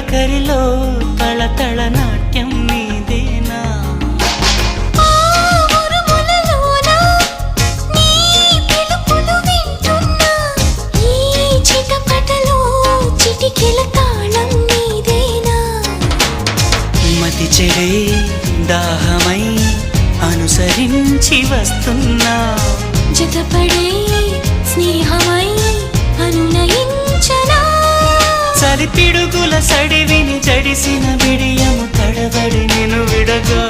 తొలకరిలో తళతళ నాట్యం నీదేనా మతి చెడే దాహమై అనుసరించి వస్తున్నా జతపడే స్నేహమై అనునయించనా చలి పిడుగుల సడివిని జడిసిన బిడియము తడబడి నిన్ను విడగా